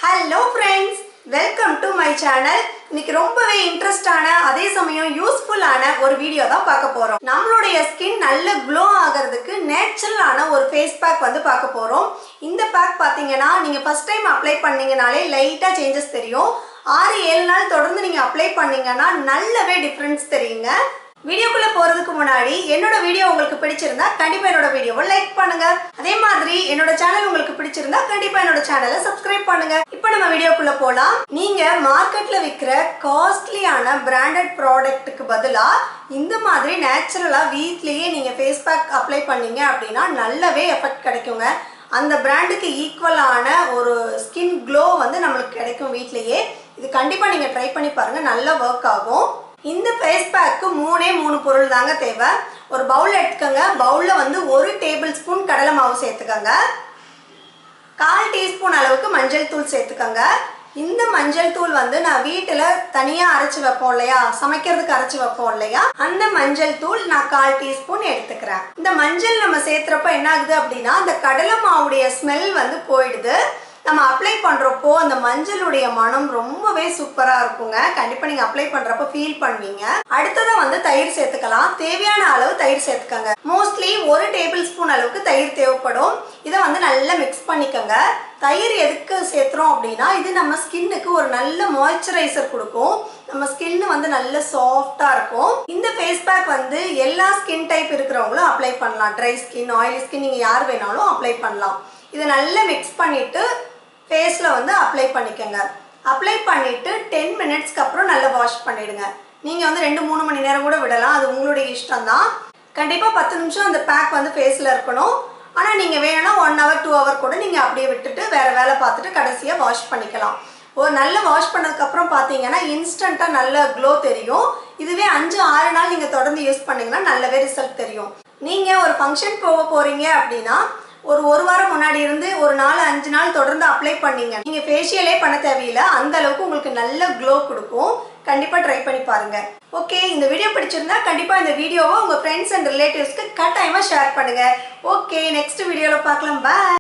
Hello friends, welcome to my channel. இன்னைக்கு ரொம்பவே இன்ட்ரஸ்டான அதே சமயம் யூஸ்ஃபுல்லான ஒரு வீடியோ தான் பார்க்க போறோம். நம்மளுடைய ஸ்கின் நல்ல க்ளோ ஆகிறதுக்கு நேச்சுரலான ஒரு ஃபேஸ் பேக் வந்து பார்க்க போறோம். இந்த பேக் பாத்தீங்கன்னா நீங்க ஃபர்ஸ்ட் டைம் அப்ளை பண்ணீங்கனாலே லைட்டா சேஞ்சஸ் தெரியும். 6-7 நாள் தொடர்ந்து நீங்க அப்ளை பண்ணீங்கன்னா நல்லாவே டிஃபரன்ஸ் தெரியுங்க. வீடியோக்குள்ள போறதுக்கு முன்னாடி என்னோட வீடியோ உங்களுக்கு பிடிச்சிருந்தா கண்டிப்பா என்னோட வீடியோவை லைக் பண்ணுங்க. அதே மாதிரி என்னோட சேனல் உங்களுக்கு பிடிச்சிருந்தா கண்டிப்பா என்னோட சேனலை சப்ஸ்கிரைப் பண்ணுங்க. இப்போ நம்ம வீடியோக்குள்ள போலாம். நீங்க மார்க்கெட்ல விக்கிற காஸ்ட்லியான பிராண்டட் ப்ராடக்ட்டுக்கு பதிலா இந்த மாதிரி நேச்சுரலா வீட்லயே நீங்க ஃபேஸ் பேக் அப்ளை பண்ணீங்க அப்படின்னா நல்லாவே எஃபெக்ட் கிடைக்குங்க. அந்த பிராண்டுக்கு ஈக்குவலான ஒரு ஸ்கின் க்ளோ வந்து நம்மளுக்கு கிடைக்கும் வீட்லயே. இது கண்டிப்பா நீங்க ட்ரை பண்ணி பாருங்க, நல்லா ஒர்க் ஆகும். இந்த ஃபேஸ் பேக்கு 3 பொருள் தாங்க தேவை. ஒரு பவுல் எடுத்துக்கோங்க. பவுல்ல வந்து 1 டேபிள் ஸ்பூன் கடலை மாவு சேர்த்துக்கோங்க. 1/4 டீஸ்பூன் அளவுக்கு மஞ்சள் தூள் சேர்த்துக்கோங்க. இந்த மஞ்சள் தூள் வந்து நான் வீட்டில் தனியாக அரைச்சி வைப்போம் இல்லையா, சமைக்கிறதுக்கு அரைச்சி வைப்போம் இல்லையா, அந்த மஞ்சள் தூள் நான் 1/4 டீஸ்பூன் எடுத்துக்கிறேன். இந்த மஞ்சள் நம்ம சேர்த்துறப்ப என்ன ஆகுது அப்படின்னா அந்த கடலை மாவுடைய ஸ்மெல் வந்து போயிடுது. நம்ம அப்ளை பண்ணுறப்போ அந்த மஞ்சளுடைய மனம் ரொம்பவே சூப்பராக இருக்குங்க. கண்டிப்பாக நீங்கள் அப்ளை பண்ணுறப்போ ஃபீல் பண்ணுவீங்க. அடுத்ததாக வந்து தயிர் சேர்த்துக்கலாம். தேவையான அளவு தயிர் சேர்த்துக்கோங்க. மோஸ்ட்லி 1 டேபிள் ஸ்பூன் அளவுக்கு தயிர் தேவைப்படும். இதை வந்து நல்லா மிக்ஸ் பண்ணிக்கோங்க. தயிர் எதுக்கு சேர்த்துறோம் அப்படின்னா இது நம்ம ஸ்கின்னுக்கு ஒரு நல்ல மாய்ஸ்சரைசர் கொடுக்கும். நம்ம ஸ்கின் வந்து நல்ல சாஃப்டாக இருக்கும். இந்த ஃபேஸ் பேக் வந்து எல்லா ஸ்கின் டைப் இருக்கிறவங்களும் அப்ளை பண்ணலாம். ட்ரை ஸ்கின், ஆயிலி ஸ்கின், நீங்கள் யார் வேணாலும் அப்ளை பண்ணலாம். இதை நல்லா மிக்ஸ் பண்ணிவிட்டு ஃபேஸில் வந்து அப்ளை பண்ணிக்கோங்க. அப்ளை பண்ணிவிட்டு 10 மினிட்ஸ்க்கு அப்புறம் நல்லா வாஷ் பண்ணிவிடுங்க. நீங்கள் வந்து 2-3 மணி நேரம் கூட விடலாம், அது உங்களுடைய இஷ்டம் தான். கண்டிப்பாக 10 நிமிஷம் அந்த பேக் வந்து ஃபேஸில் இருக்கணும். ஆனால் நீங்கள் வேணும்னா 1 hour 2 hour கூட நீங்கள் அப்படியே விட்டுட்டு வேறு வேலை பார்த்துட்டு கடைசியாக வாஷ் பண்ணிக்கலாம். ஒரு நல்ல வாஷ் பண்ணதுக்கப்புறம் பார்த்தீங்கன்னா இன்ஸ்டண்ட்டாக நல்ல க்ளோ தெரியும். இதுவே 5-6 நாள் நீங்கள் தொடர்ந்து யூஸ் பண்ணிங்கன்னா நல்லாவே ரிசல்ட் தெரியும். நீங்கள் ஒரு ஃபங்க்ஷன் போக போகிறீங்க அப்படின்னா ஒரு வாரம் முன்னாடி இருந்து ஒரு 4-5 நாள் தொடர்ந்து அப்ளை பண்ணீங்க, நீங்கள் ஃபேஷியலே பண்ண தேவையில்லை, அந்த அளவுக்கு உங்களுக்கு நல்ல க்ளோ கொடுக்கும். கண்டிப்பாக ட்ரை பண்ணி பாருங்க. ஓகே, இந்த வீடியோ பிடிச்சிருந்தா கண்டிப்பாக இந்த வீடியோவை உங்கள் ஃப்ரெண்ட்ஸ் அண்ட் ரிலேட்டிவ்ஸ்க்கு கட்டாயமாக ஷேர் பண்ணுங்க. ஓகே, நெக்ஸ்ட் வீடியோவில் பார்க்கலாம். பாய்.